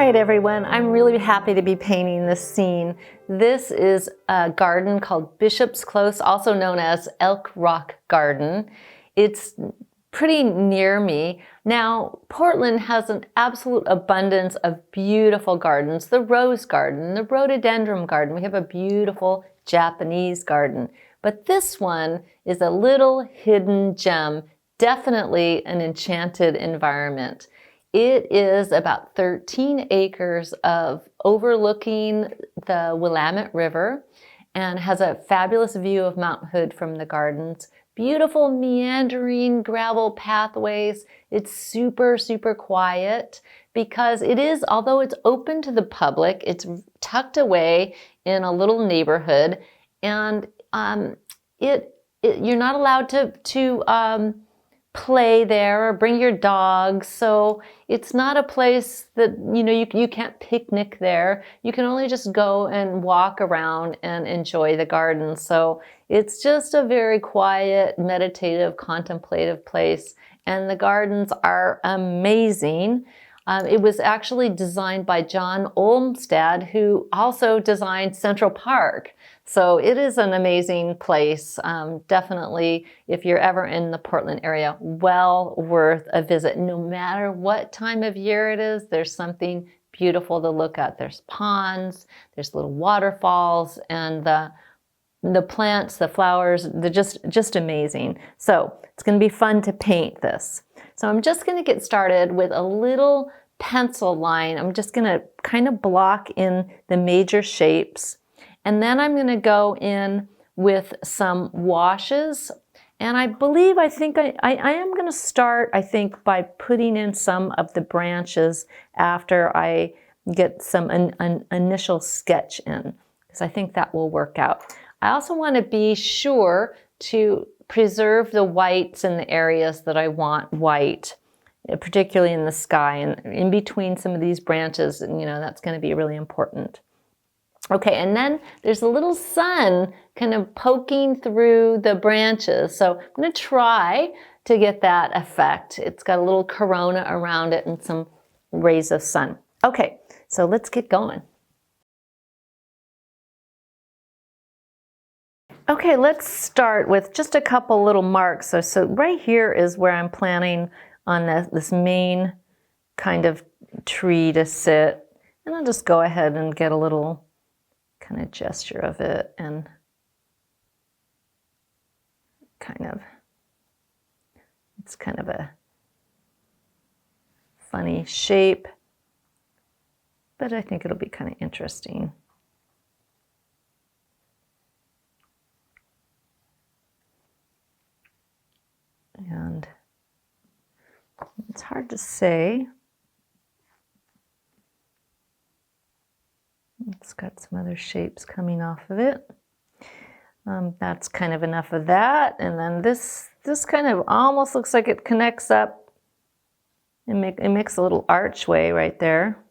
right, everyone, I'm really happy to be painting this scene. This is a garden called Bishop's Close, also known as Elk Rock Garden. It's pretty near me. Now, Portland has an absolute abundance of beautiful gardens. The rose garden, the rhododendron garden. We have a beautiful Japanese garden. But this one is a little hidden gem, definitely an enchanted environment. It is about 13 acres of overlooking the Willamette River and has a fabulous view of Mount Hood from the gardens. Beautiful meandering gravel pathways. It's super, super quiet because it is, although it's open to the public, it's tucked away in a little neighborhood, and you're not allowed to play there or bring your dogs, so it's not a place that you can't picnic there. You can only just go and walk around and enjoy the garden. So it's just a very quiet, meditative, contemplative place, and the gardens are amazing. It was actually designed by John Olmsted, who also designed Central Park. So it is an amazing place. Definitely, if you're ever in the Portland area, well worth a visit. No matter what time of year it is, there's something beautiful to look at. There's ponds, there's little waterfalls, and the plants, the flowers, they're just amazing. So it's going to be fun to paint this. So I'm just going to get started with a little pencil line. I'm just going to kind of block in the major shapes. And then I'm going to go in with some washes. And I think I am going to start, I think, by putting in some of the branches after I get some an initial sketch in, because I think that will work out. I also want to be sure to preserve the whites in the areas that I want white, particularly in the sky and in between some of these branches, and that's going to be really important. Okay, and then there's a little sun kind of poking through the branches. So I'm going to try to get that effect. It's got a little corona around it and some rays of sun. Okay, so let's get going. Okay, let's start with just a couple little marks. So right here is where I'm planning on this main kind of tree to sit. And I'll just go ahead and get a little kind of gesture of it and it's kind of a funny shape, but I think it'll be kind of interesting. And it's hard to say. It's got some other shapes coming off of it. That's kind of enough of that. And then this kind of almost looks like it connects up. It makes a little archway right there.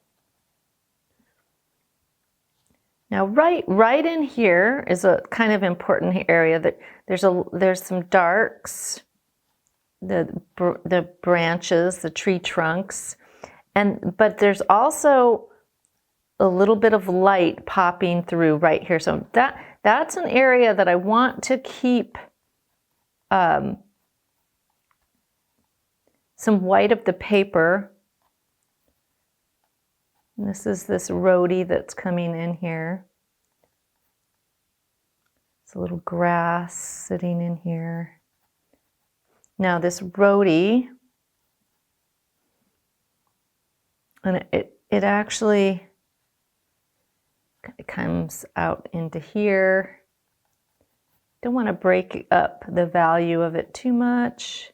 Now right in here is a kind of important area that there's some darks, the branches, the tree trunks, but there's also a little bit of light popping through right here. So that's an area that I want to keep some white of the paper. And this is this rhodey that's coming in here. It's a little grass sitting in here. Now this rhodey, and it actually comes out into here. Don't want to break up the value of it too much.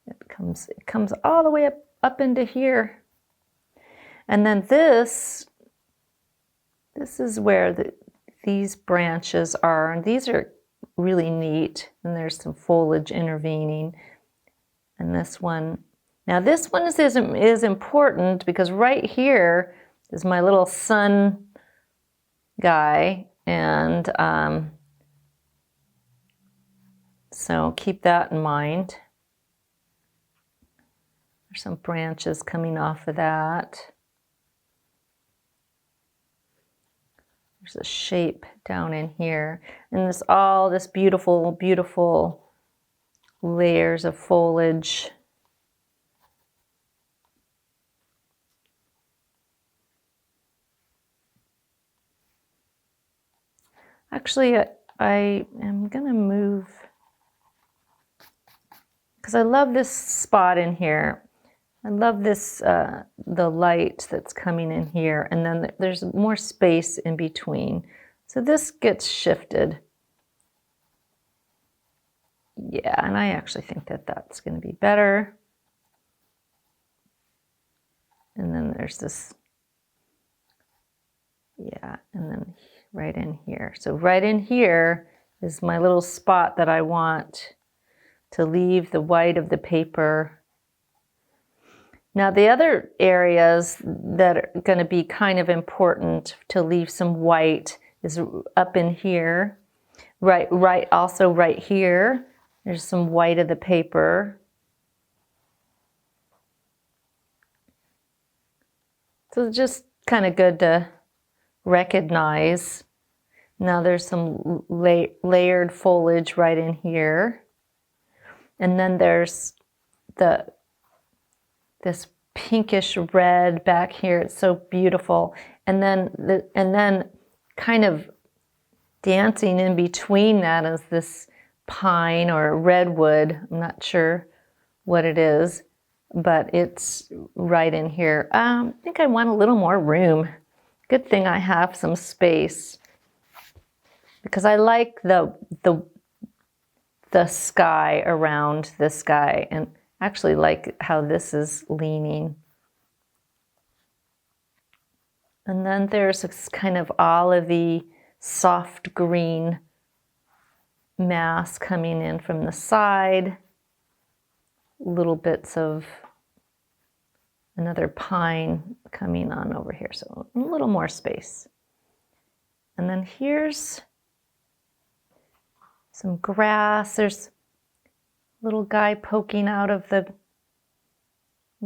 It comes all the way up into here. And then this is where these branches are, and these are really neat, and there's some foliage intervening. And this one is important because right here is my little sun guy, and so keep that in mind. There's some branches coming off of that. There's a shape down in here. And this all this beautiful, beautiful layers of foliage. Actually, I am gonna move, because I love this spot in here. I love this, the light that's coming in here, and then there's more space in between. So this gets shifted. Yeah, and I actually think that that's going to be better. And then there's this, yeah, and then right in here. So right in here is my little spot that I want to leave the white of the paper. Now the other areas that are going to be kind of important to leave some white is up in here, also right here. There's some white of the paper. So it's just kind of good to recognize. Now there's some layered foliage right in here. And then there's this pinkish red back here. It's so beautiful. And then kind of dancing in between that is this pine or redwood. I'm not sure what it is, but it's right in here. I think I want a little more room. Good thing I have some space, because I like the sky around this guy, and actually like how this is leaning. And then there's this kind of olivey, soft green mass coming in from the side. Little bits of another pine coming on over here, so a little more space. And then here's some grass. There's a little guy poking out of the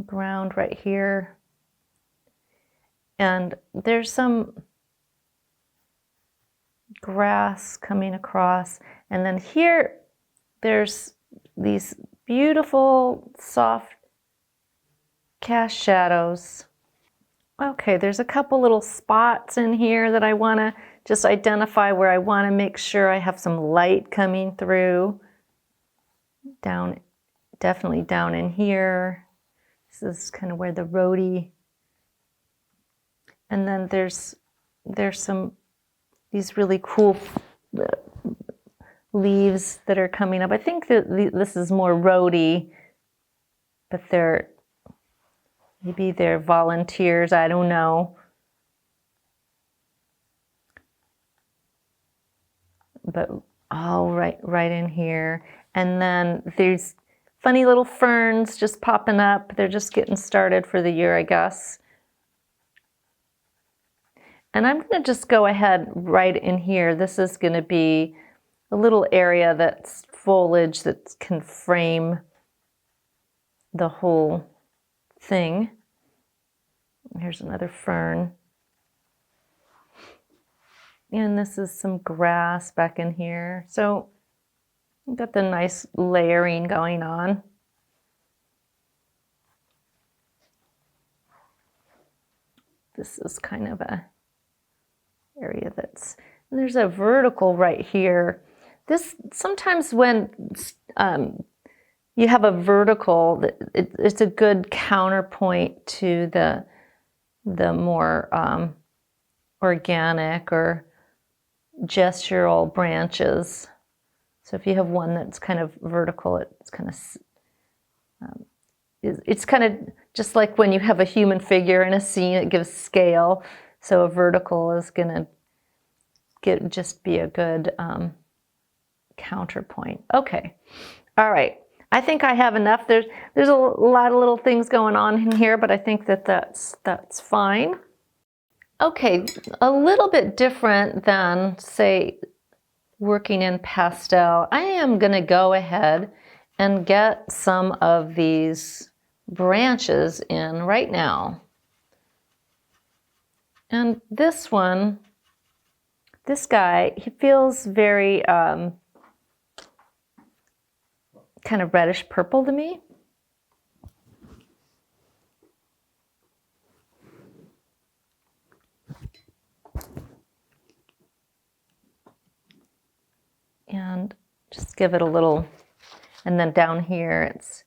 ground right here. And there's some grass coming across. And then here, there's these beautiful, soft cast shadows. Okay, there's a couple little spots in here that I want to just identify where I want to make sure I have some light coming through. Definitely down in here. This is kind of where the roadie. And then there's these really cool leaves that are coming up. I think that this is more roadie, but maybe they're volunteers, I don't know. But all right in here. And then there's funny little ferns just popping up. They're just getting started for the year, I guess. And I'm going to just go ahead right in here. This is going to be a little area that's foliage that can frame the whole thing. Here's another fern. And this is some grass back in here. So you've got the nice layering going on. This is kind of a area and there's a vertical right here. This, sometimes when you have a vertical, it's a good counterpoint to the more organic or gestural branches. So if you have one that's kind of vertical, it's kind of just like when you have a human figure in a scene, it gives scale. So a vertical is going to just be a good counterpoint. Okay, all right. I think I have enough. There's a lot of little things going on in here, but I think that's fine. Okay, a little bit different than, say, working in pastel. I am going to go ahead and get some of these branches in right now. And this one This guy, he feels very kind of reddish purple to me. And just give it a little, and then down here it's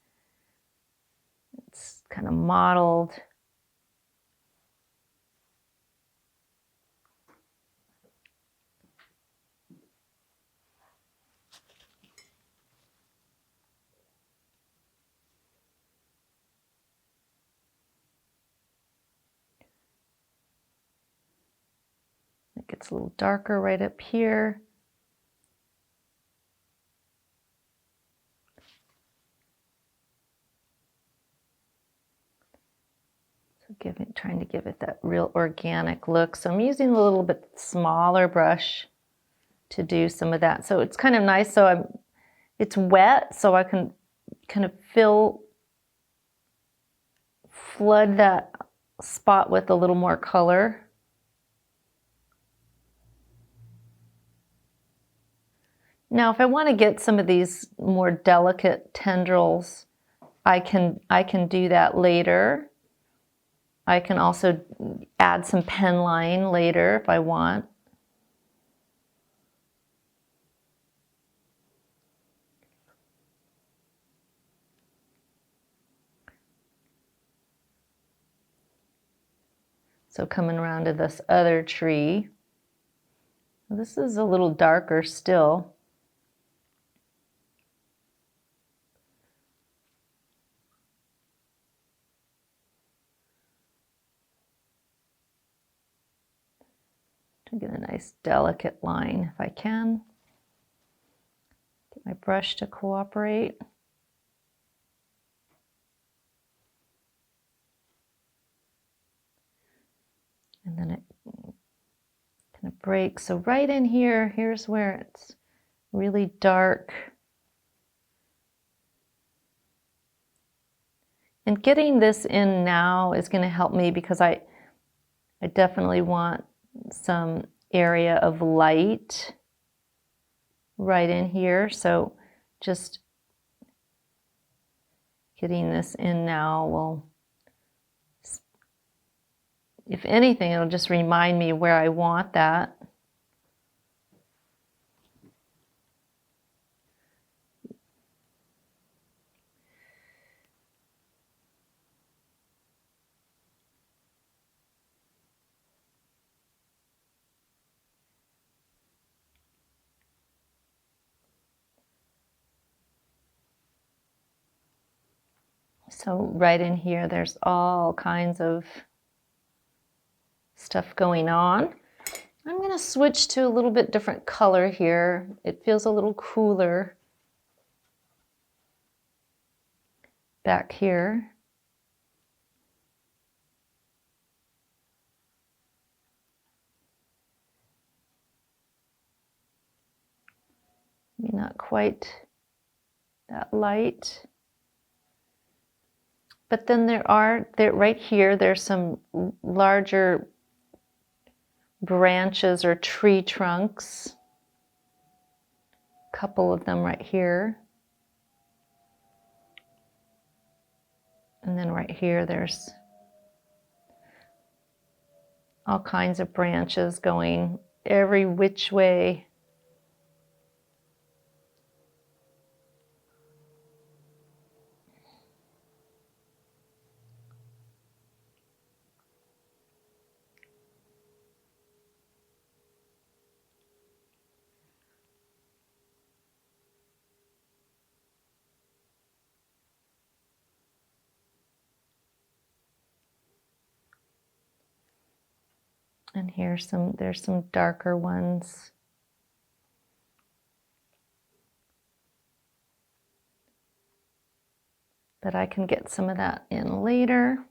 kind of mottled. It gets a little darker right up here. So trying to give it that real organic look. So I'm using a little bit smaller brush to do some of that. So it's kind of nice. So it's wet, so I can kind of flood that spot with a little more color. Now, if I want to get some of these more delicate tendrils, I can do that later. I can also add some pen line later if I want. So coming around to this other tree. This is a little darker still. To get a nice delicate line if I can. Get my brush to cooperate. And then it kind of breaks. So right in here, here's where it's really dark. And getting this in now is going to help me because I definitely want some area of light right in here. So just getting this in now will, if anything, it'll just remind me where I want that. So right in here, there's all kinds of stuff going on. I'm going to switch to a little bit different color here. It feels a little cooler back here. Maybe not quite that light. But then right here, there's some larger branches or tree trunks. A couple of them right here. And then right here, there's all kinds of branches going every which way. And there's some darker ones. But I can get some of that in later.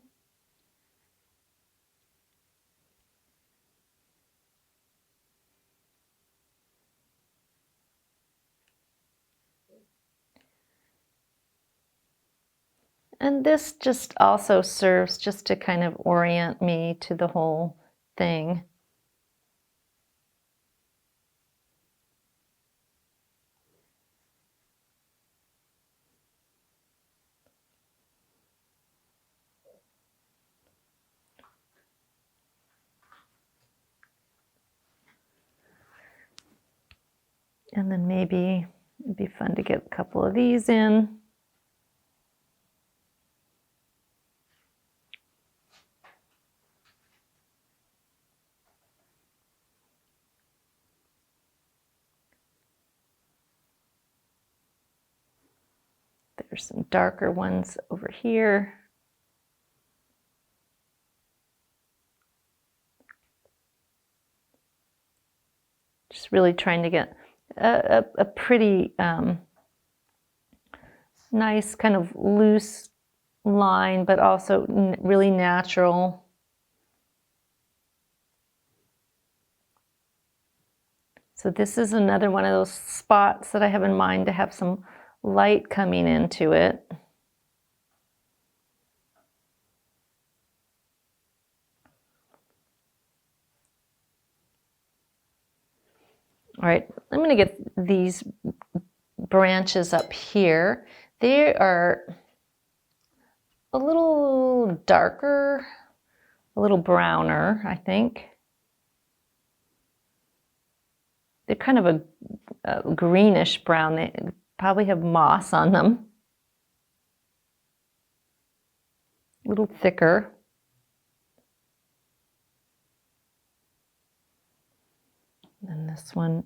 And this just also serves just to kind of orient me to the whole thing. And then maybe it'd be fun to get a couple of these in. There's some darker ones over here. Just really trying to get a pretty nice kind of loose line, but also really natural. So this is another one of those spots that I have in mind to have some light coming into it. All right, I'm going to get these branches up here. They are a little darker, a little browner, I think. They're kind of a greenish brown. They probably have moss on them. A little thicker. And this one.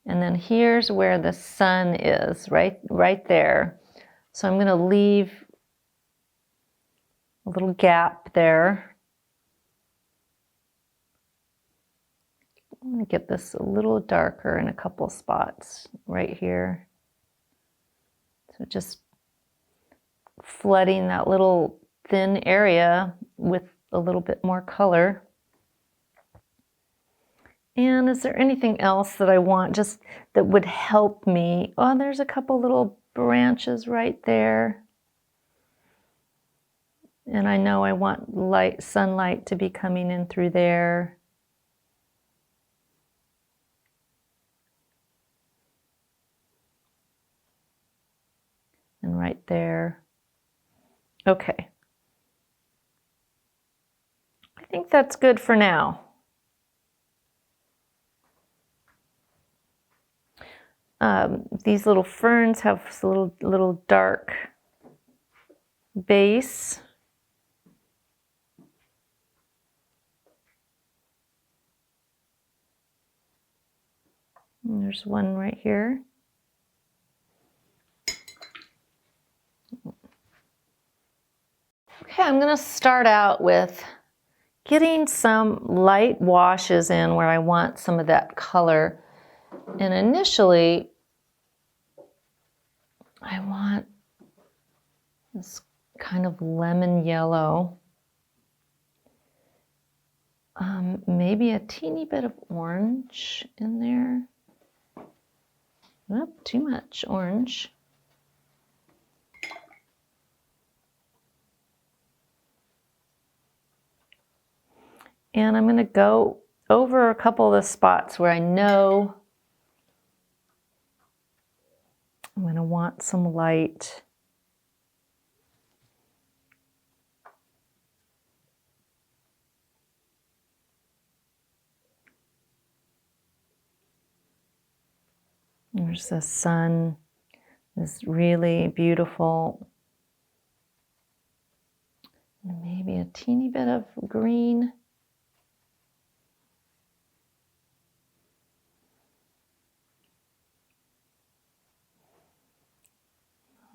And then here's where the sun is, right there. So I'm going to leave a little gap there. I'm going to get this a little darker in a couple spots right here. So just flooding that little thin area with a little bit more color. And is there anything else that I want just that would help me? Oh, there's a couple little branches right there. And I know I want light, sunlight to be coming in through there. And right there. Okay. I think that's good for now. These little ferns have a little dark base. And there's one right here. Okay, I'm going to start out with getting some light washes in where I want some of that color. And initially, I want this kind of lemon yellow. Maybe a teeny bit of orange in there. Nope, too much orange. And I'm going to go over a couple of the spots where I know I'm going to want some light. There's the sun, this really beautiful, maybe a teeny bit of green.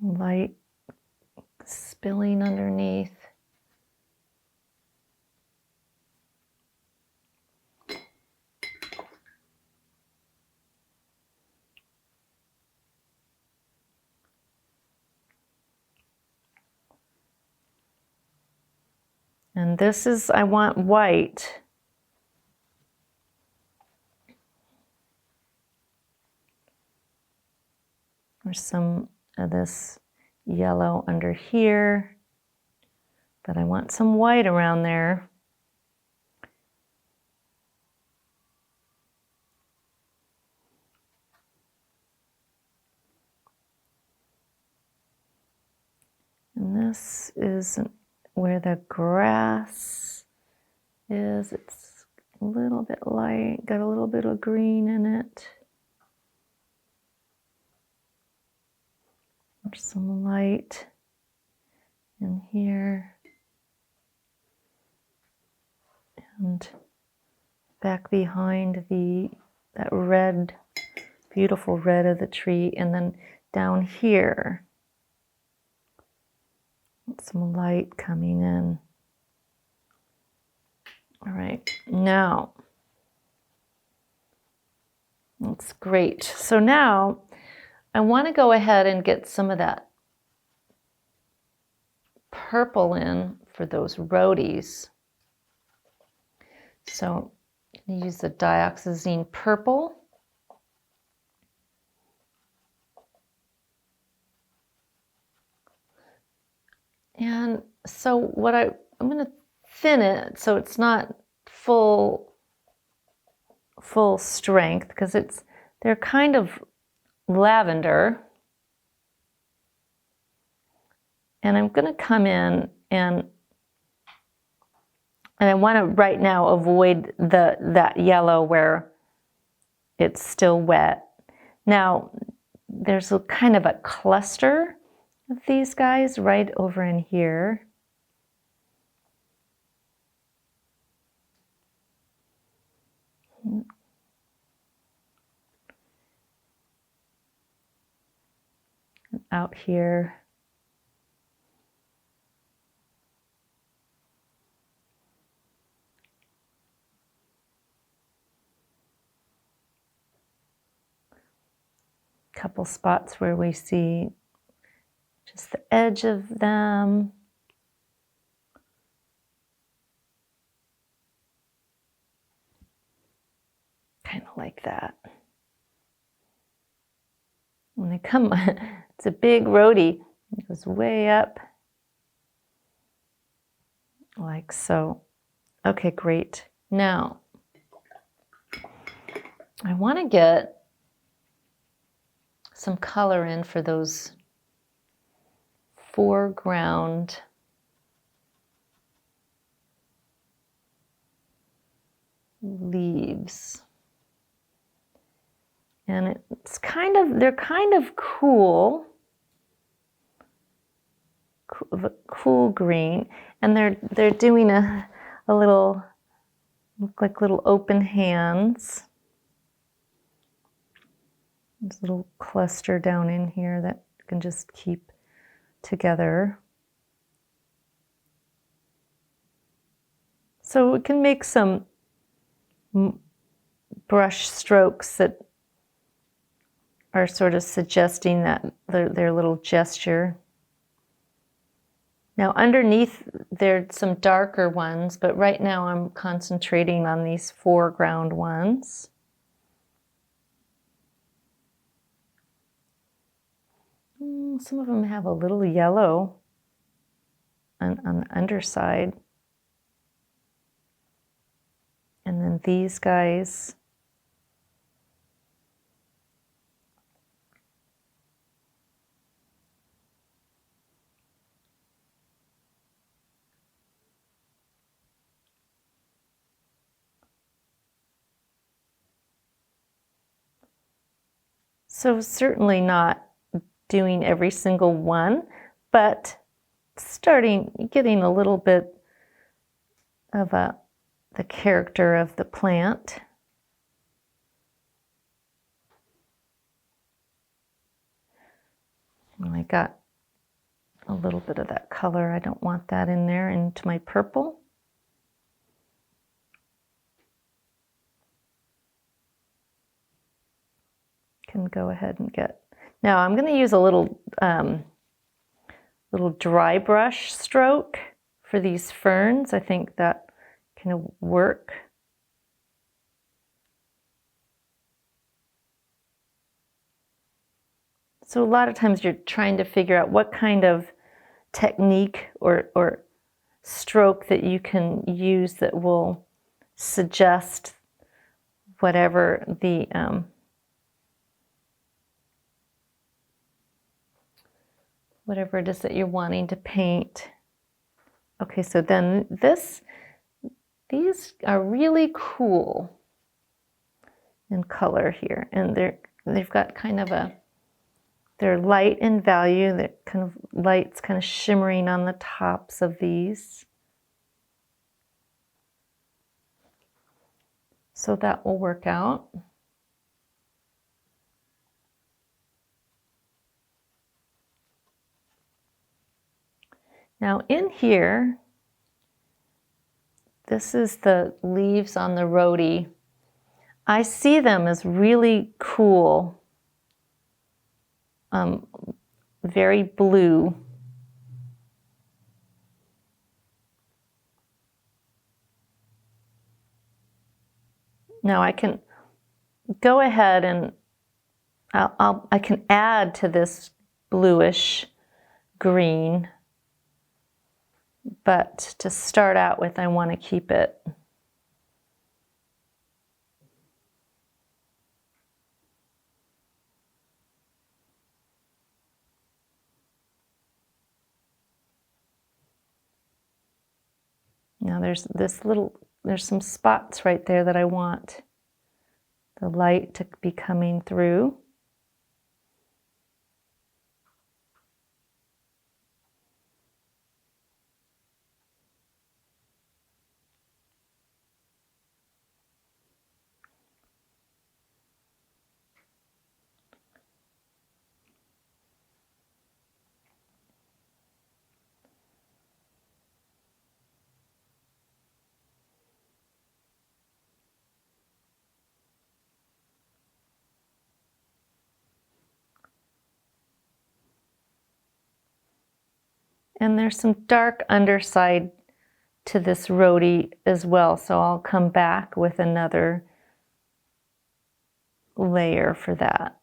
Light spilling underneath. And this is, I want white. There's some of this yellow under here, but I want some white around there. And this is where the grass is. It's a little bit light, got a little bit of green in it. There's some light in here. And back behind that red, beautiful red of the tree, and then down here, some light coming in. All right, now, that's great. So now I want to go ahead and get some of that purple in for those roadies. So I'm going to use the dioxazine purple. And so what I'm going to thin it so it's not full strength, because they're kind of lavender. And I'm going to come in and I want to right now avoid that yellow where it's still wet. Now there's a kind of a cluster of these guys right over in here. Out here. Couple spots where we see just the edge of them. Kind of like that. When they come, it's a big roadie. It goes way up. Like so. Okay, great. Now, I want to get some color in for those foreground leaves. And they're kind of cool green, and they're doing a little, look like little open hands. There's a little cluster down in here that you can just keep together. So we can make some brush strokes that are sort of suggesting that their little gesture. Now underneath there's some darker ones, but right now I'm concentrating on these foreground ones. Some of them have a little yellow on the underside. And then these guys. So certainly not doing every single one, but getting a little bit of the character of the plant. And I got a little bit of that color. I don't want that in there into my purple. Can go ahead and get. Now I'm going to use a little dry brush stroke for these ferns. I think that can work. So a lot of times you're trying to figure out what kind of technique or stroke that you can use that will suggest whatever whatever it is that you're wanting to paint. Okay, so then these are really cool in color here, and they've got kind of they're light in value. That kind of light's kind of shimmering on the tops of these. So that will work out. Now in here, this is the leaves on the rhodie. I see them as really cool, very blue. Now I can go ahead and I can add to this bluish green, but to start out with, I want to keep it. Now there's some spots right there that I want the light to be coming through. And there's some dark underside to this rhodie as well, so I'll come back with another layer for that.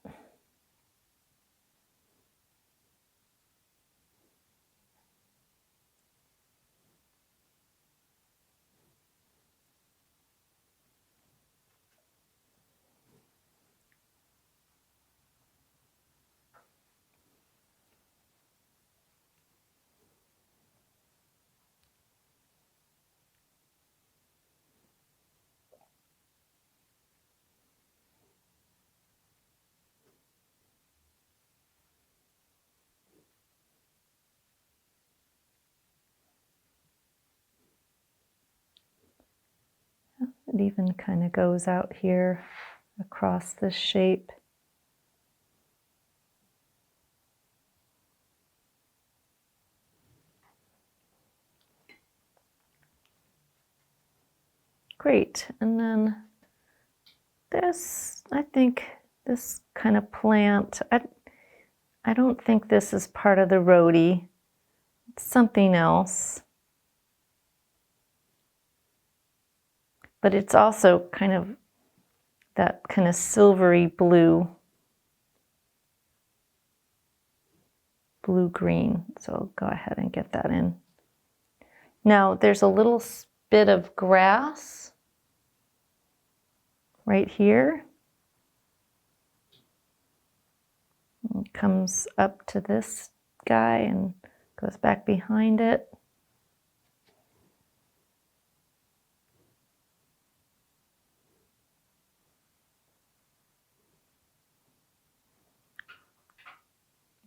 It even kind of goes out here across this shape. Great, and then this, I think this kind of plant, I don't think this is part of the rhodie. It's something else. But it's also kind of that kind of silvery blue, blue-green. So I'll go ahead and get that in. Now there's a little bit of grass right here. It comes up to this guy and goes back behind it.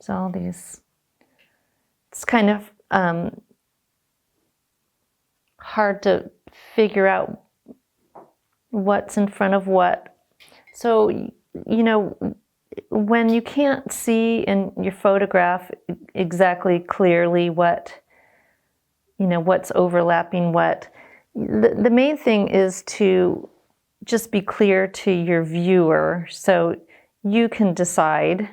So all these, it's kind of hard to figure out what's in front of what. So, you know, when you can't see in your photograph exactly clearly what, you know, what's overlapping what, the main thing is to just be clear to your viewer so you can decide.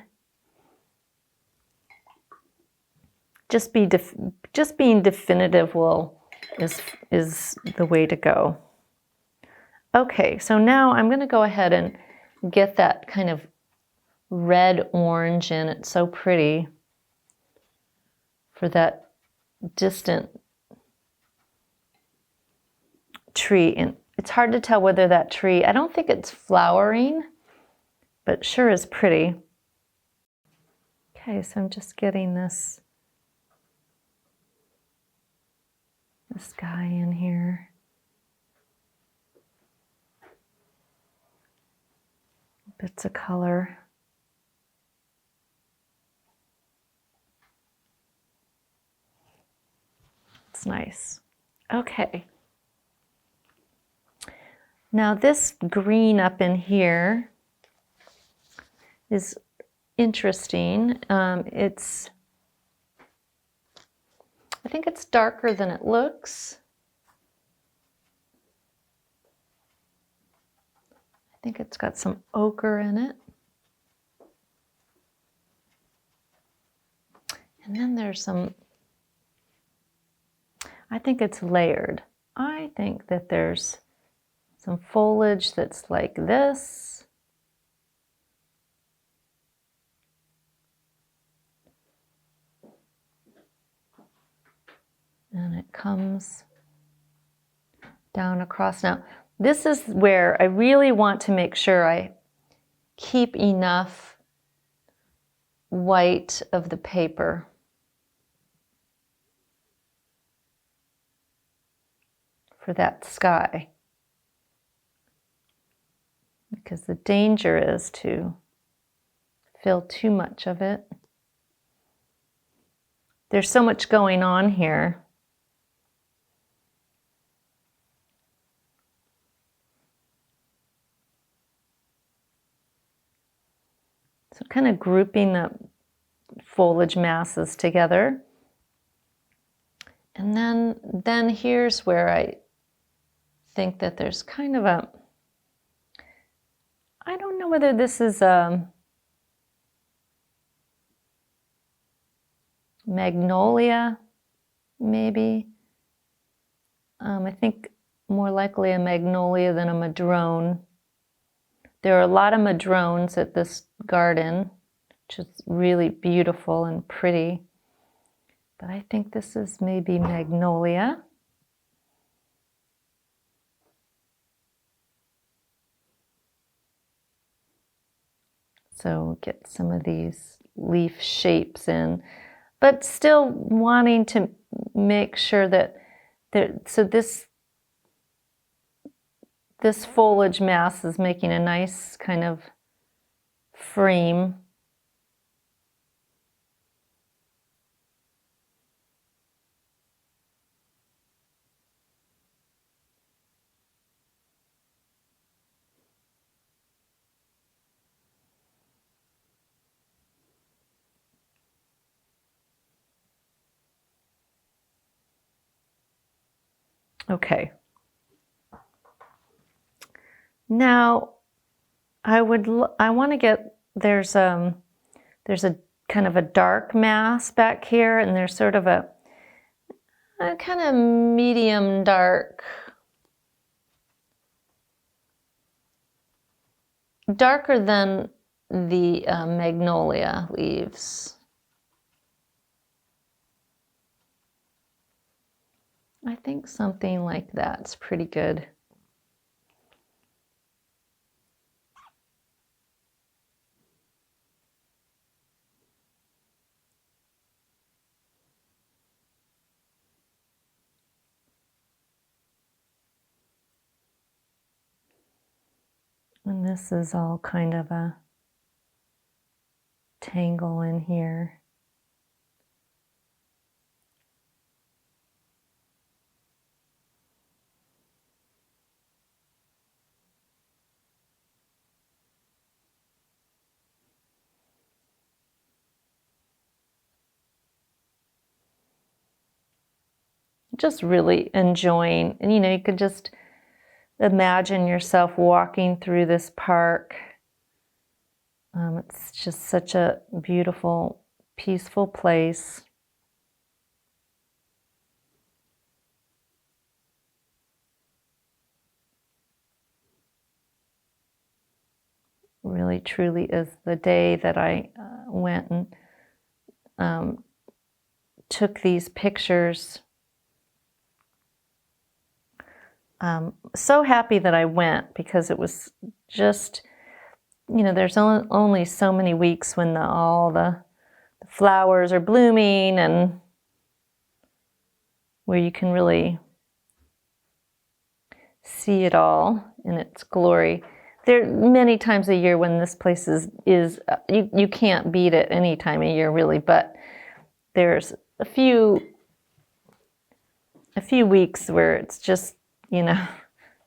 Just being definitive is the way to go. Okay, so now I'm going to go ahead and get that kind of red orange in. It's so pretty for that distant tree. And it's hard to tell whether that tree, I don't think it's flowering, but sure is pretty. Okay, so I'm just getting this this guy in here. Bits of color. It's nice. Okay. Now this green up in here is interesting. I think it's darker than it looks. I think it's got some ochre in it. And then there's some, I think it's layered. I think that there's some foliage that's like this. And it comes down across. Now, this is where I really want to make sure I keep enough white of the paper. For that sky. Because the danger is to fill too much of it. There's so much going on here. So kind of grouping the foliage masses together. And then here's where I think that there's kind of a, I don't know whether this is a magnolia, maybe. I think more likely a magnolia than a madrone. There are a lot of madrones at this garden, which is really beautiful and pretty. But I think this is maybe magnolia. So get some of these leaf shapes in, but still wanting to make sure that there, so this foliage mass is making a nice kind of frame. Okay. Now, I want to get, there's a kind of a dark mass back here, and there's sort of a kind of medium dark, darker than the magnolia leaves. I think something like that's pretty good. And this is all kind of a tangle in here. Just really enjoying, and you know, you could just imagine yourself walking through this park. It's just such a beautiful, peaceful place. Really, truly is the day that I went and took these pictures. So happy that I went, because it was just, you know, there's only so many weeks when all the flowers are blooming and where you can really see it all in its glory. There are many times a year when this place is you can't beat it any time of year really, but there's a few weeks where it's just, you know,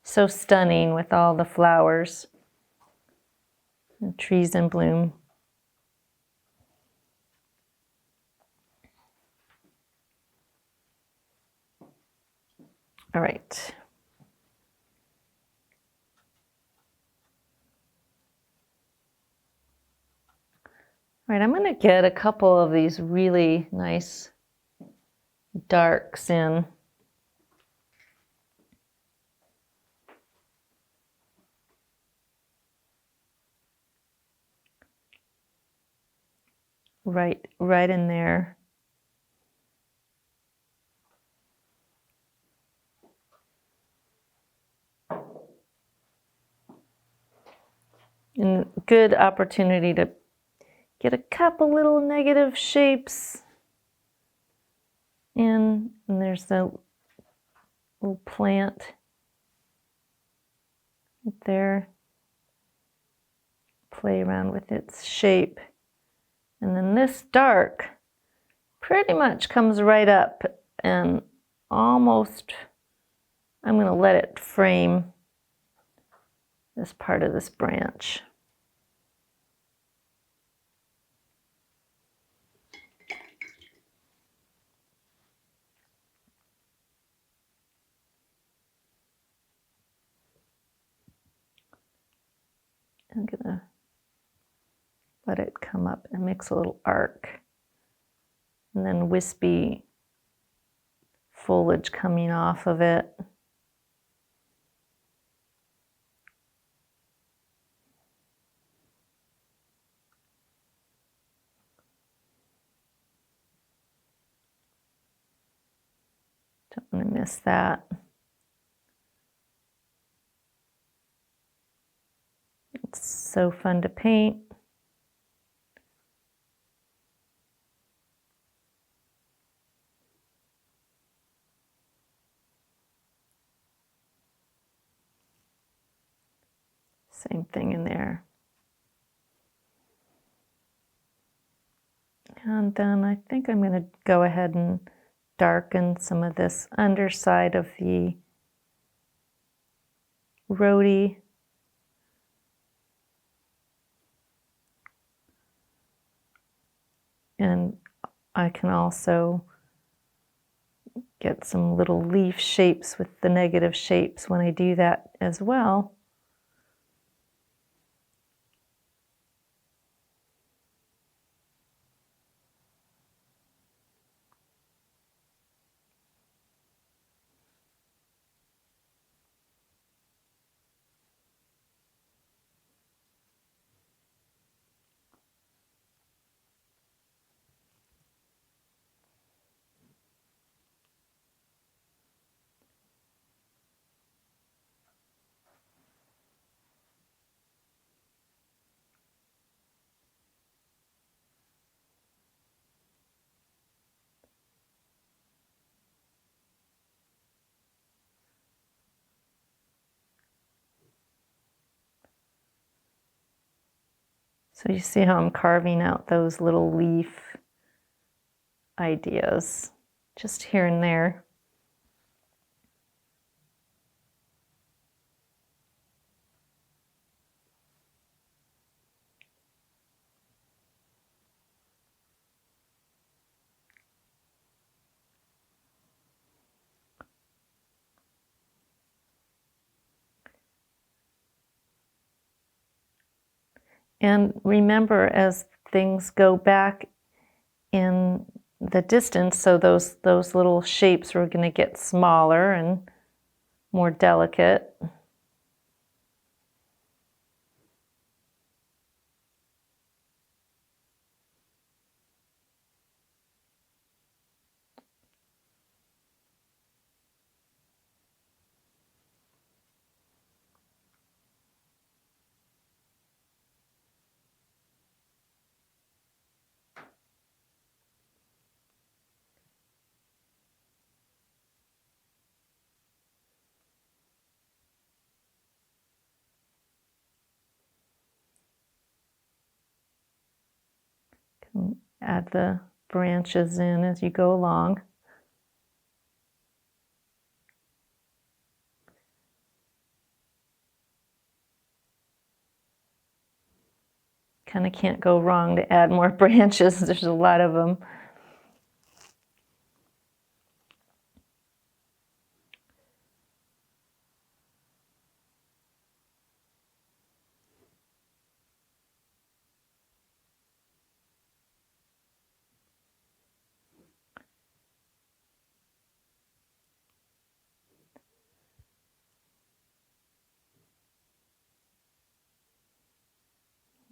so stunning with all the flowers and trees in bloom. All right. All right, I'm going to get a couple of these really nice darks in. Right in there. And good opportunity to get a couple little negative shapes in. And there's the little plant right there. Play around with its shape. And then this dark pretty much comes right up and almost, I'm going to let it frame this part of this branch. I'm going to let it come up and makes a little arc. And then wispy foliage coming off of it. Don't want to miss that. It's so fun to paint. Same thing in there. And then I think I'm going to go ahead and darken some of this underside of the rhodie. And I can also get some little leaf shapes with the negative shapes when I do that as well. So you see how I'm carving out those little leaf ideas just here and there. And remember, as things go back in the distance, so those little shapes are going to get smaller and more delicate. Add the branches in as you go along. Kind of can't go wrong to add more branches. There's a lot of them.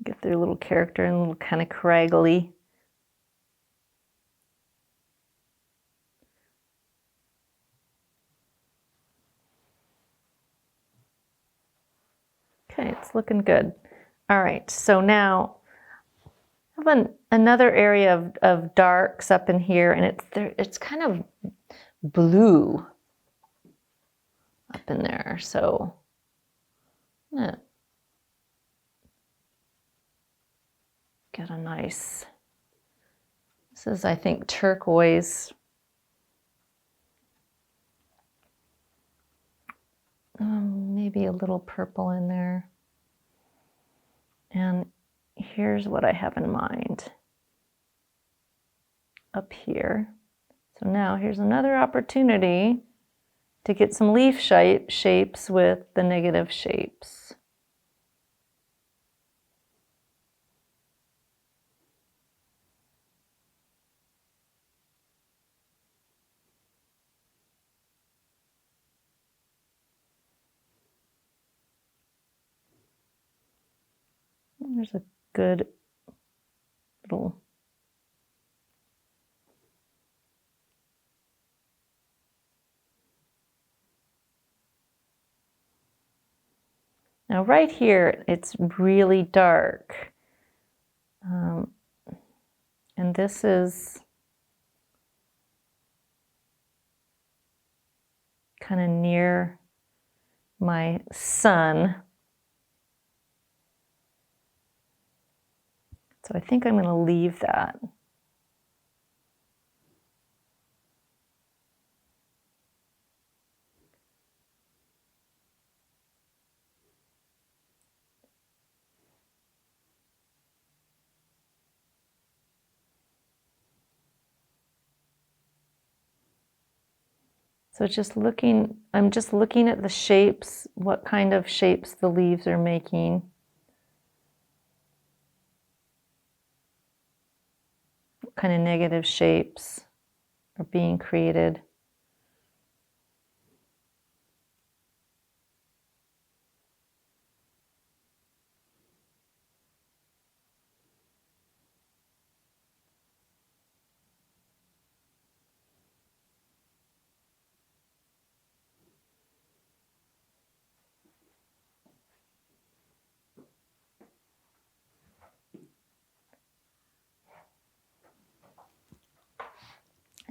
Get their little character and a little kind of craggly. Okay, it's looking good. All right, so now I have another area of darks up in here, and it's kind of blue up in there. So yeah, get a nice, this is, I think, turquoise. Maybe a little purple in there. And here's what I have in mind up here. So now here's another opportunity to get some leaf shapes with the negative shapes. There's a good little now right here it's really dark, and this is kind of near my sun. So I think I'm going to leave that. So I'm just looking at the shapes, what kind of shapes the leaves are making. What kind of negative shapes are being created.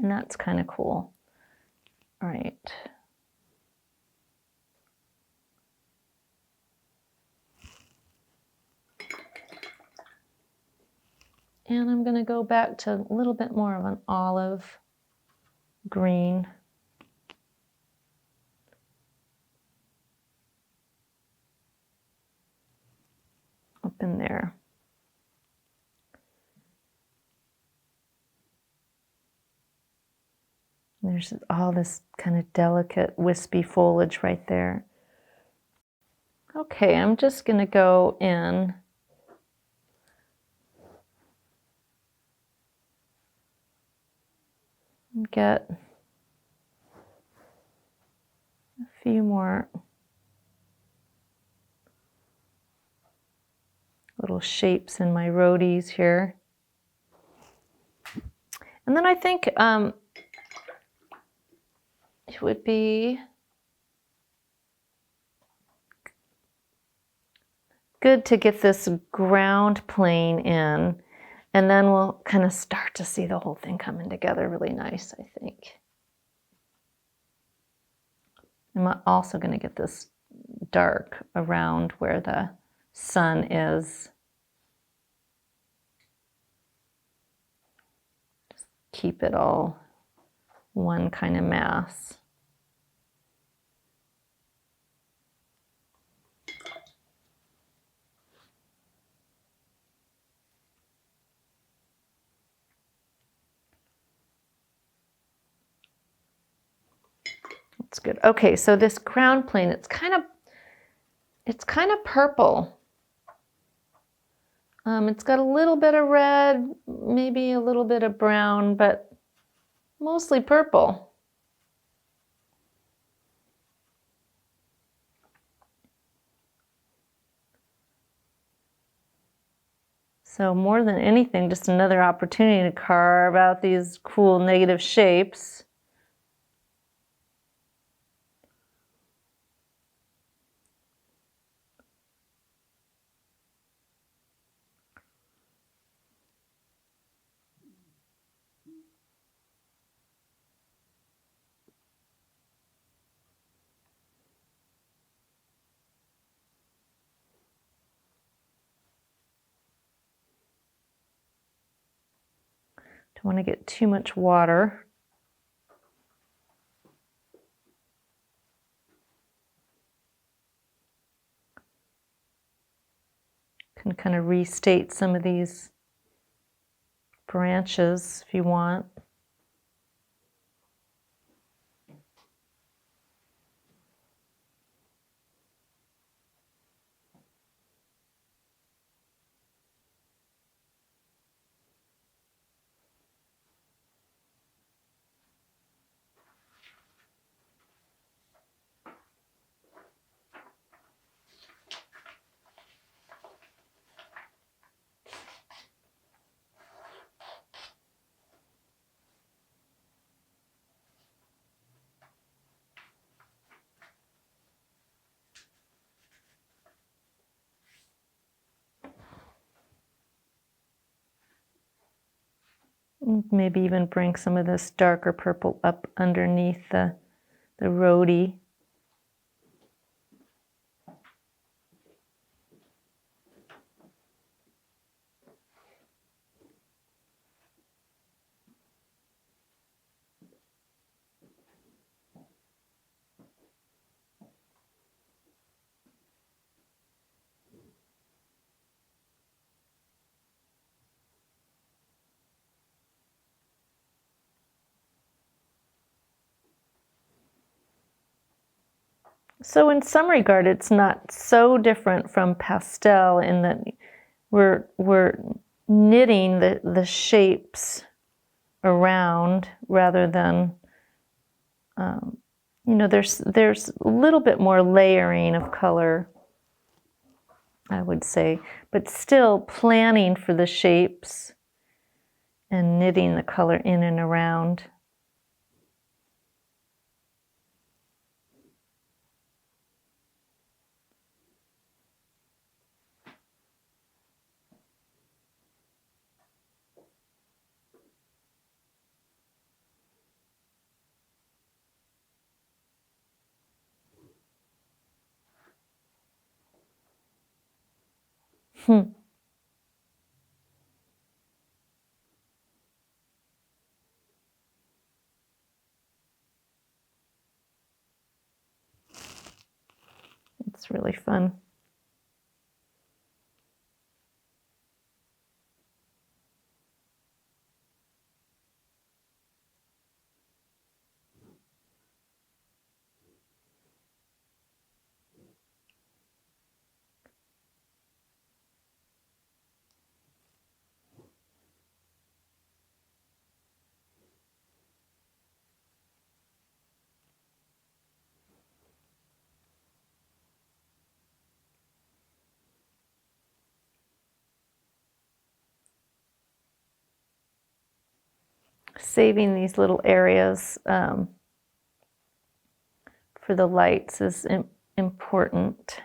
And that's kind of cool. All right. And I'm going to go back to a little bit more of an olive green. Up in there. There's all this kind of delicate wispy foliage right there. Okay, I'm just going to go in and get a few more little shapes in my roadies here. And then I think it would be good to get this ground plane in, and then we'll kind of start to see the whole thing coming together really nice, I think. I'm also going to get this dark around where the sun is. keep it all one kind of mass. That's good. Okay, so this ground plane, it's kind of purple. It's got a little bit of red, maybe a little bit of brown, but mostly purple. So more than anything, just another opportunity to carve out these cool negative shapes. Don't want to get too much water. Can kind of restate some of these branches if you want. Maybe even bring some of this darker purple up underneath the roadie. So in some regard, it's not so different from pastel in that we're knitting the shapes around rather than, you know, there's a little bit more layering of color, I would say, but still planning for the shapes and knitting the color in and around. It's really fun. Saving these little areas for the lights is important.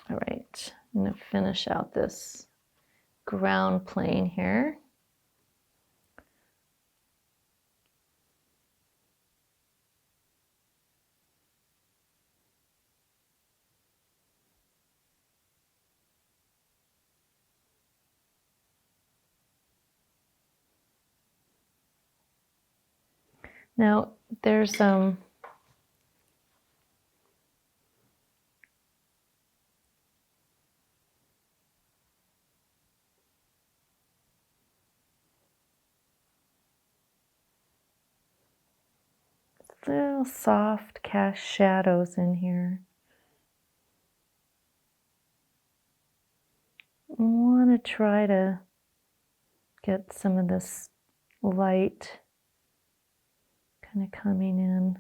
All right, I'm going to finish out this ground plane here. Now there's little soft cast shadows in here. I want to try to get some of this light kind of coming in.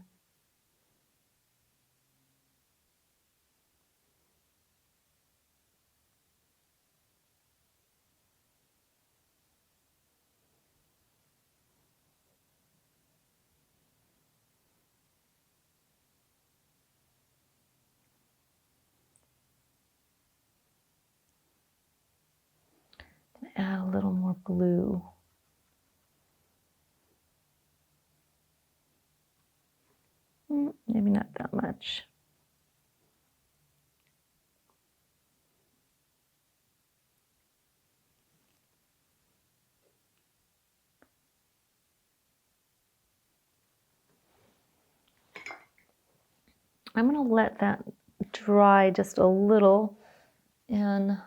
Add a little more blue. Maybe not that much. I'm going to let that dry just a little, and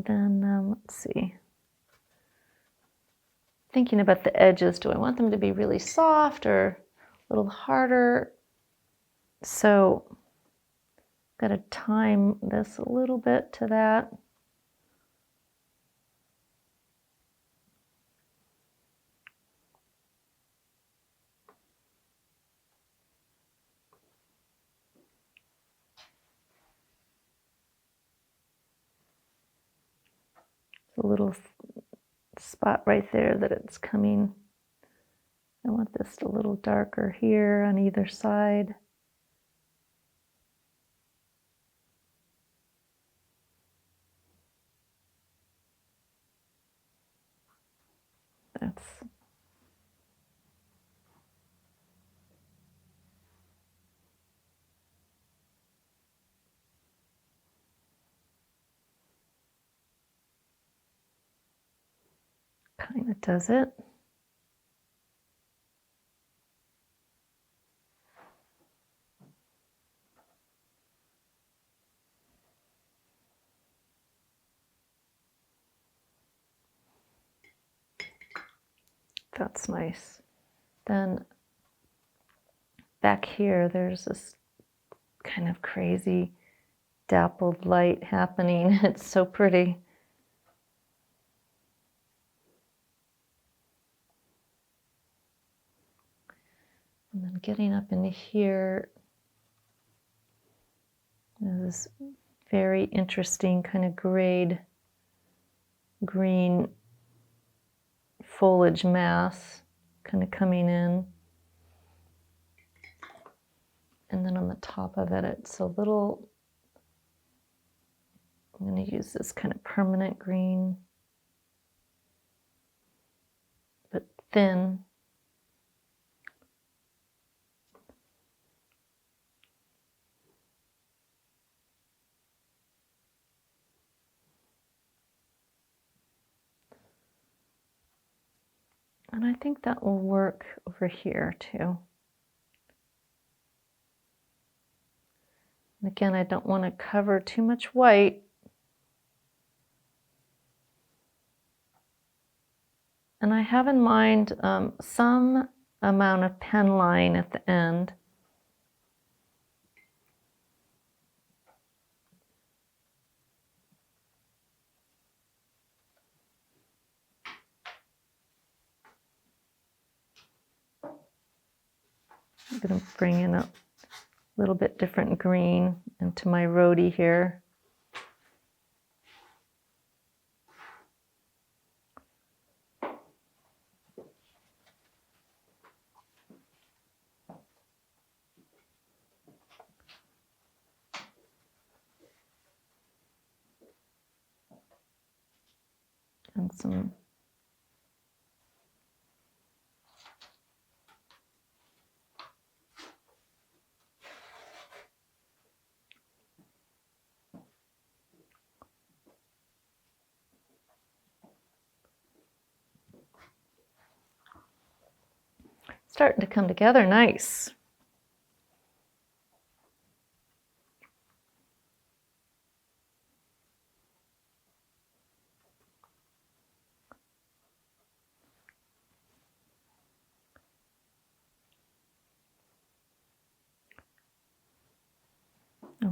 then let's see. Thinking about the edges, do I want them to be really soft or a little harder? So got to time this a little bit to that. A little spot right there that it's coming. I want this a little darker here on either side. That's kind of does it. That's nice. Then back here, there's this kind of crazy dappled light happening. It's so pretty. And then getting up into here, there's this very interesting kind of grayed green foliage mass kind of coming in. And then on the top of it, it's a little, I'm going to use this kind of permanent green, but thin. And I think that will work over here too. And again, I don't want to cover too much white. And I have in mind some amount of pen line at the end. I'm going to bring in a little bit different green into my roadie here. And some starting to come together nice.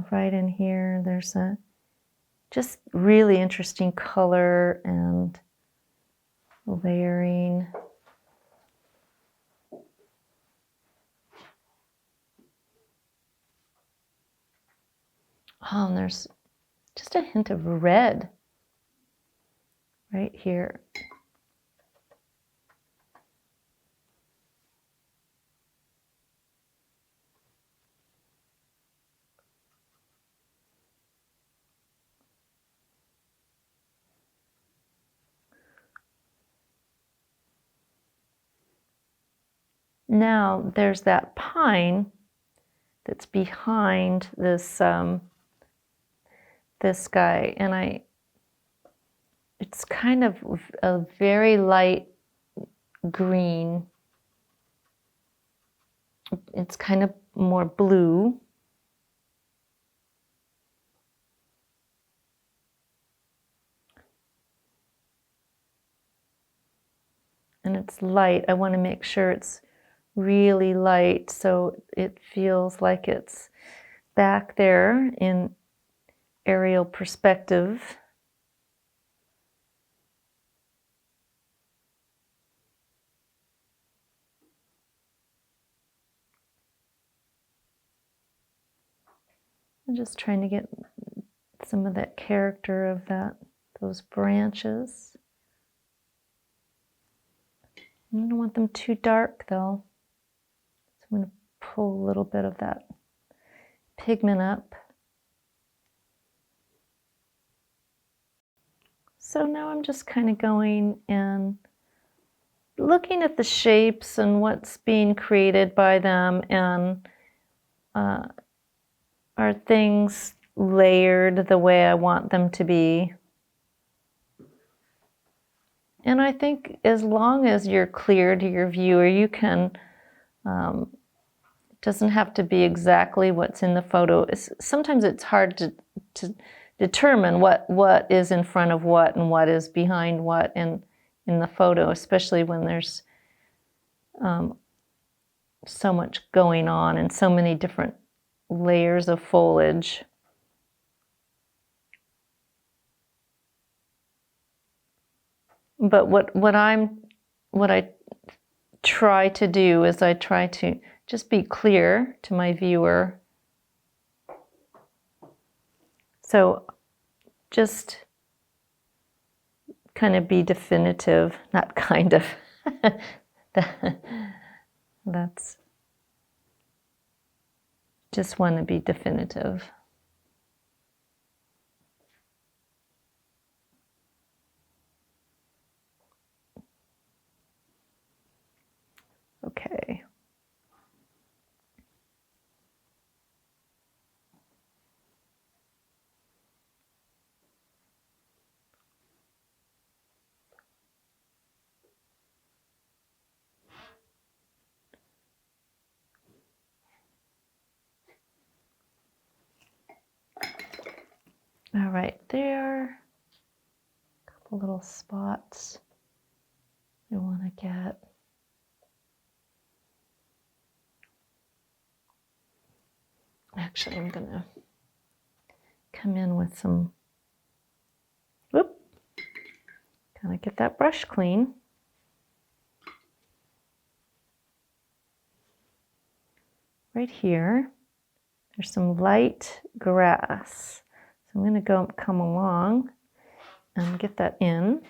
Right in here, there's a just really interesting color and layering. Oh, and there's just a hint of red right here. Now there's that pine that's behind this this guy, and it's kind of a very light green. It's kind of more blue. And it's light. I want to make sure it's really light so it feels like it's back there in aerial perspective. I'm just trying to get some of that character of those branches. I don't want them too dark though. So I'm going to pull a little bit of that pigment up. So now I'm just kind of going and looking at the shapes and what's being created by them, and are things layered the way I want them to be. And I think as long as you're clear to your viewer, you can, it doesn't have to be exactly what's in the photo. Sometimes it's hard to determine what is in front of what and what is behind what in the photo, especially when there's so much going on and so many different layers of foliage. But what I try to do is I try to just be clear to my viewer. So just kind of be definitive, not kind of. That's just want to be definitive. Okay. All right, there. A couple little spots I want to get. Actually, I'm going to come in with some, whoop, kind of get that brush clean. Right here, there's some light grass. So I'm going to come along and get that in.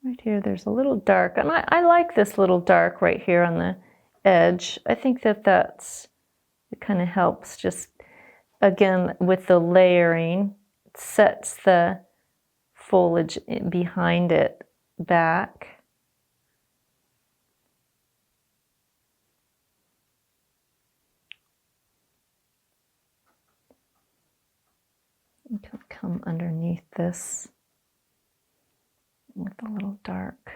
Right here, there's a little dark, and I like this little dark right here on the edge. I think it kind of helps just, again, with the layering, it sets the foliage behind it back. You can come underneath this with a little dark.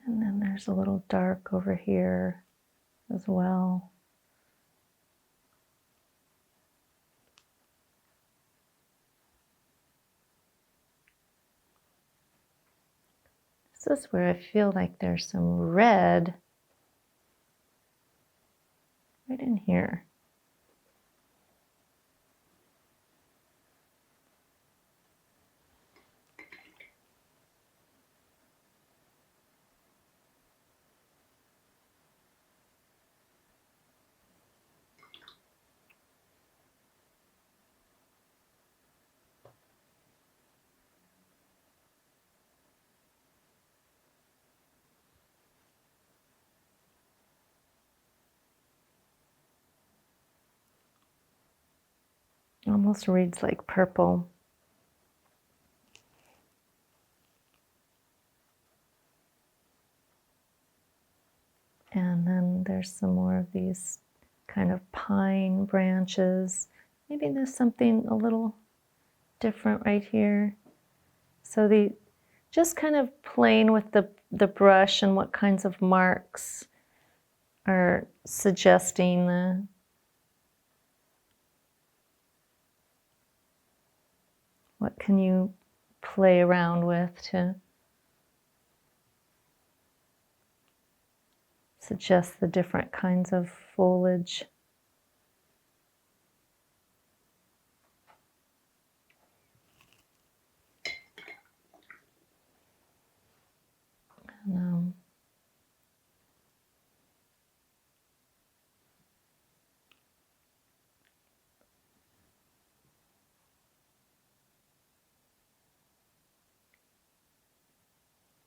And then there's a little dark over here as well. This is where I feel like there's some red right in here. Almost reads like purple. And then there's some more of these kind of pine branches. Maybe there's something a little different right here. So just kind of playing with the brush and what kinds of marks are suggesting what can you play around with to suggest the different kinds of foliage. And,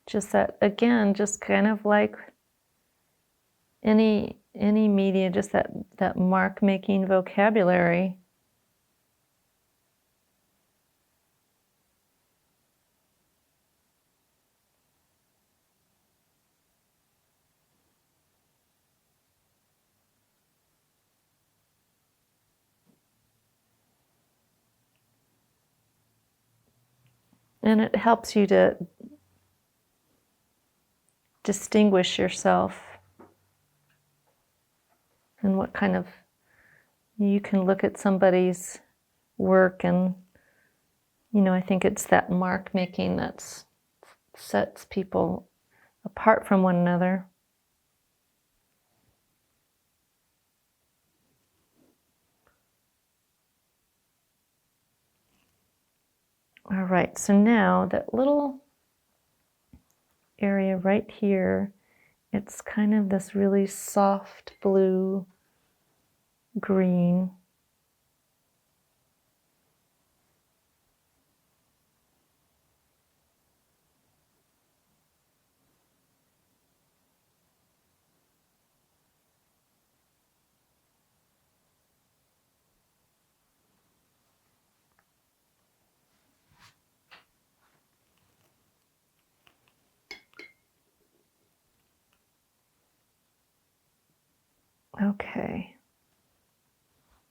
just that, again, just kind of like any media, just that mark making vocabulary. And it helps you to distinguish yourself and what kind of, you can look at somebody's work and, I think it's that mark making that sets people apart from one another. All right, so now that little area right here, it's kind of this really soft blue green. Okay.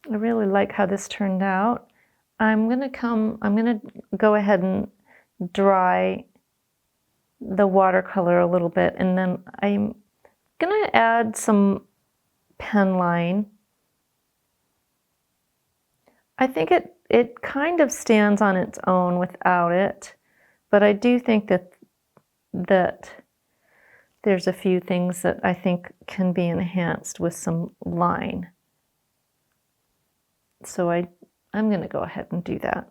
I really like how this turned out. I'm gonna go ahead and dry the watercolor a little bit, and then I'm gonna add some pen line. I think it kind of stands on its own without it, but I do think that there's a few things that I think can be enhanced with some line. So I'm going to go ahead and do that.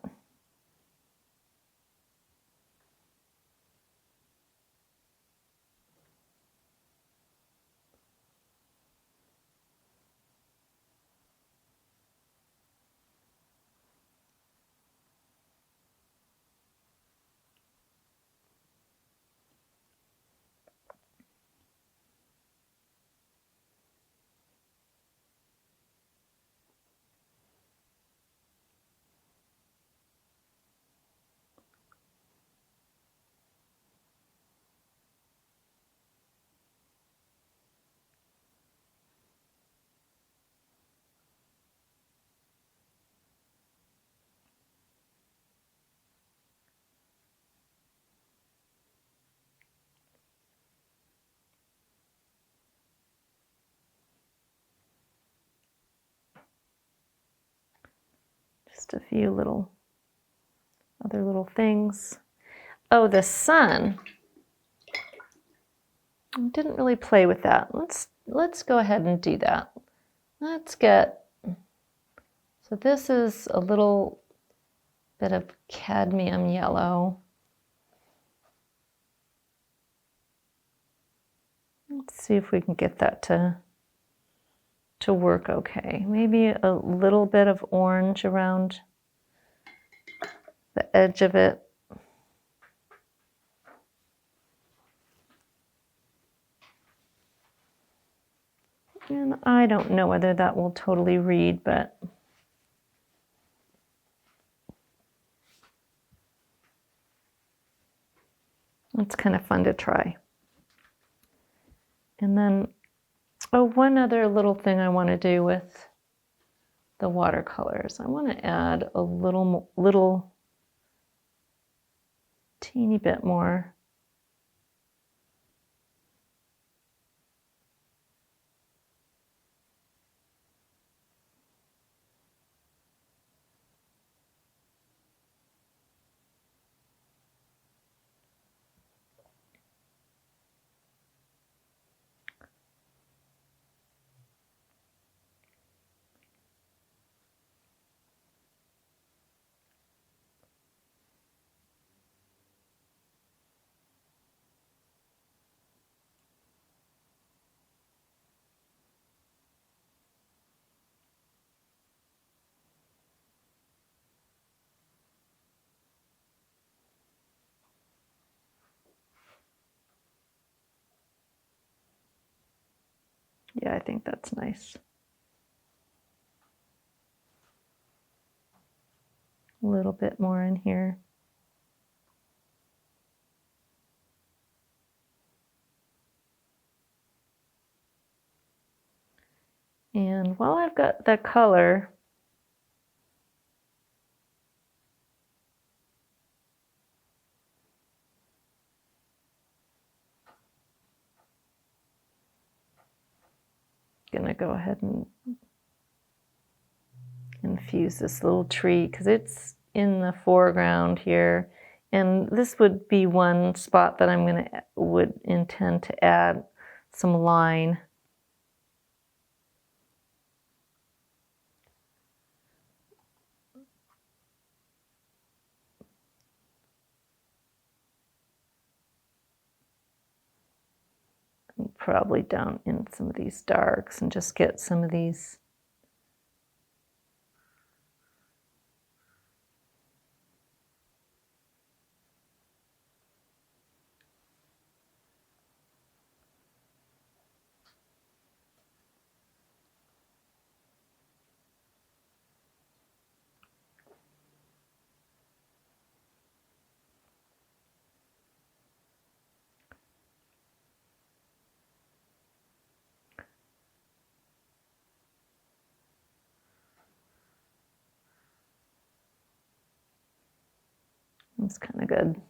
Just a few other little things. Oh, the sun. I didn't really play with that. Let's go ahead and do that. Let's get, so this is a little bit of cadmium yellow. Let's see if we can get that to work okay. Maybe a little bit of orange around the edge of it. And I don't know whether that will totally read, but it's kind of fun to try. And then, oh, one other little thing I want to do with the watercolors. I want to add a little teeny bit more. Yeah, I think that's nice. A little bit more in here. And while I've got the color, I'm gonna go ahead and infuse this little tree because it's in the foreground here. And this would be one spot that would intend to add some line. Probably down in some of these darks and just get some of these It's kind of good.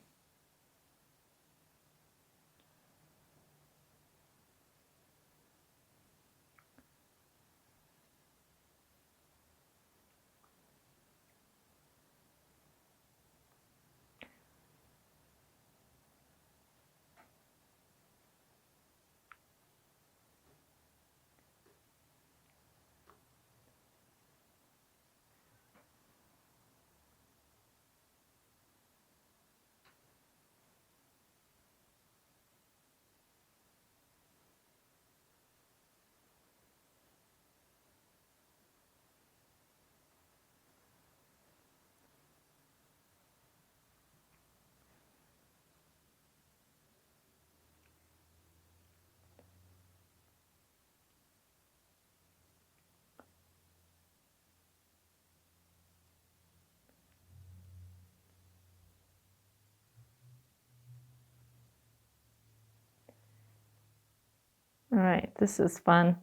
All right, this is fun.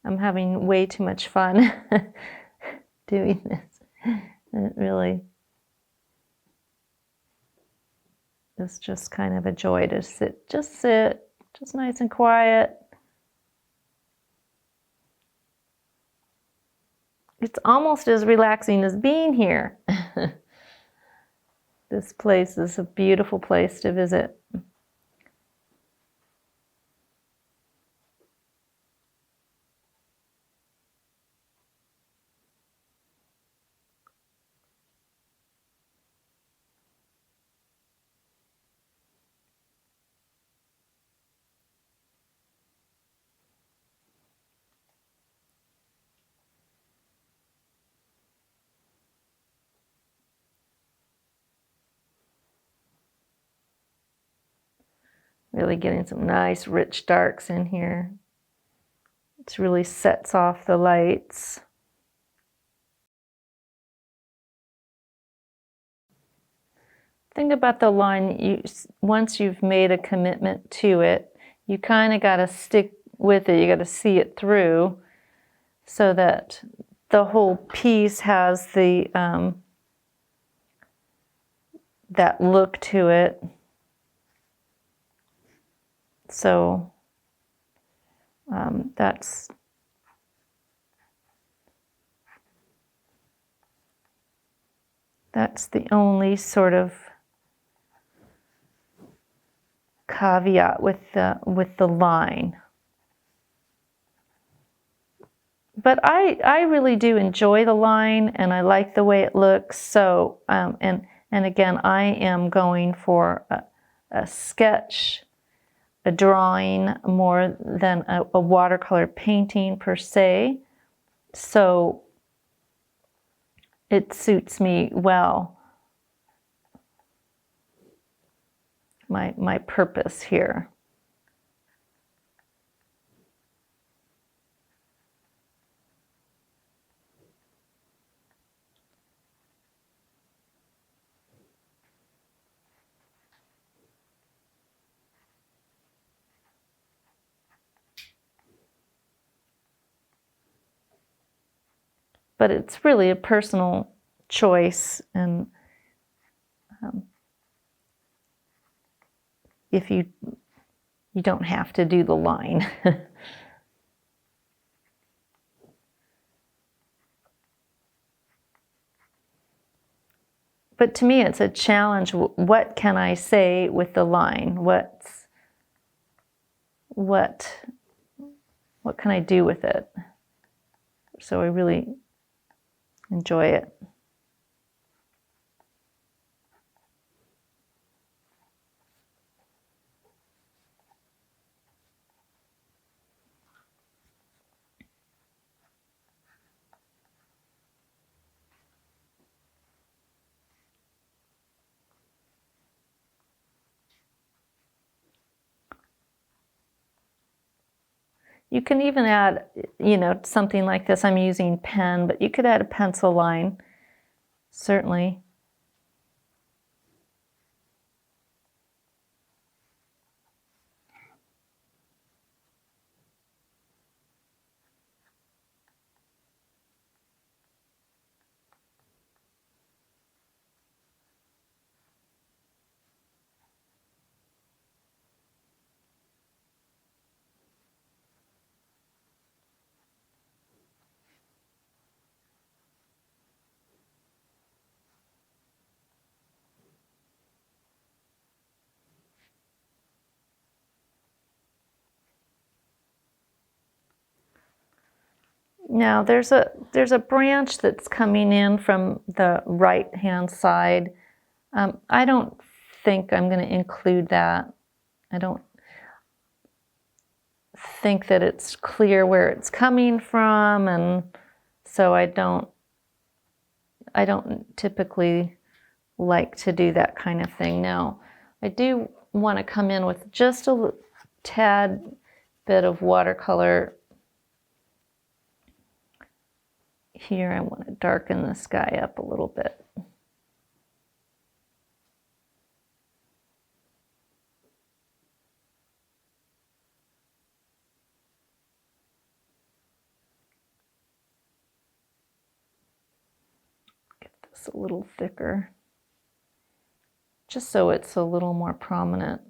I'm having way too much fun doing this. It really is just kind of a joy to sit, just nice and quiet. it's almost as relaxing as being here. This place is a beautiful place to visit. Really getting some nice rich darks in here. It really sets off the lights. Think about the line, once you've made a commitment to it, you kind of got to stick with it. You got to see it through so that the whole piece has the that look to it. So that's the only sort of caveat with the line. But I really do enjoy the line, and I like the way it looks. So and again, I am going for a sketch, a drawing more than a watercolor painting per se. So it suits me well, my purpose here. But it's really a personal choice, and if you don't have to do the line. But to me, it's a challenge. What can I say with the line? What can I do with it? So I really enjoy it. You can even add, something like this. I'm using pen, but you could add a pencil line, certainly. Now there's a branch that's coming in from the right hand side. I don't think I'm going to include that. I don't think that it's clear where it's coming from, and so I don't typically like to do that kind of thing. Now, I do want to come in with just a tad bit of watercolor here. I want to darken the sky up a little bit. Get this a little thicker, just so it's a little more prominent.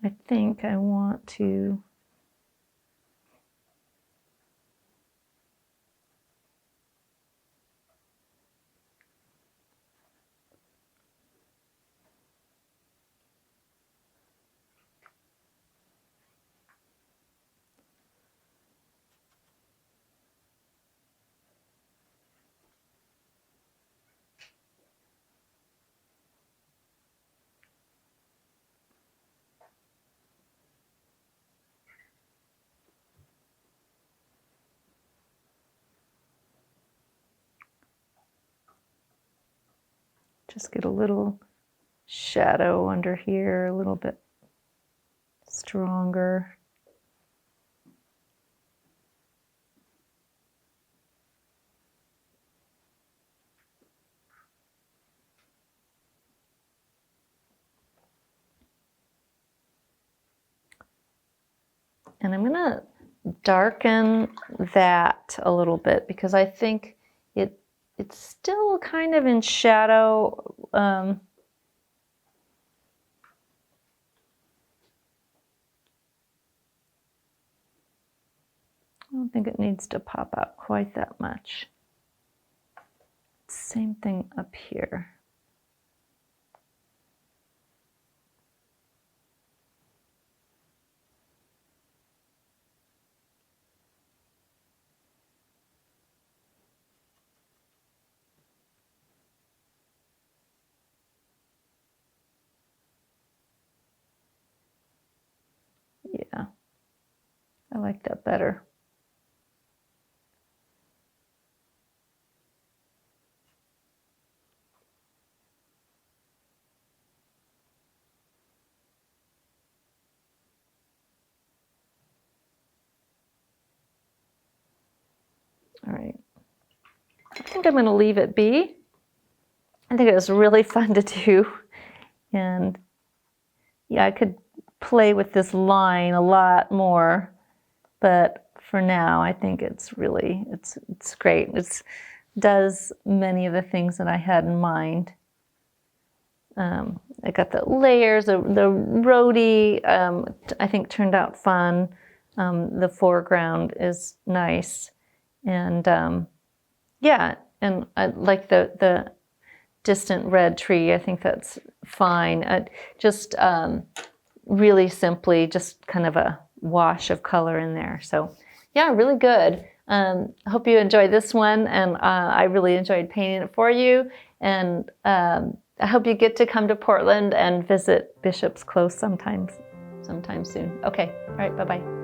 I think I want to just get a little shadow under here, a little bit stronger. And I'm gonna darken that a little bit because I think it's still kind of in shadow. I don't think it needs to pop out quite that much. Same thing up here. Yeah, I like that better. All right, I think I'm going to leave it be. I think it was really fun to do, and yeah, I could play with this line a lot more, but for now I think it's really it's great. It does many of the things that I had in mind. I got the layers, the roadie I think turned out fun. The foreground is nice, and yeah, and I like the distant red tree. I think that's fine. Just really simply, just kind of a wash of color in there. So yeah, really good. I hope you enjoyed this one, and I really enjoyed painting it for you. And I hope you get to come to Portland and visit Bishop's Close sometime soon. Okay, all right, bye-bye.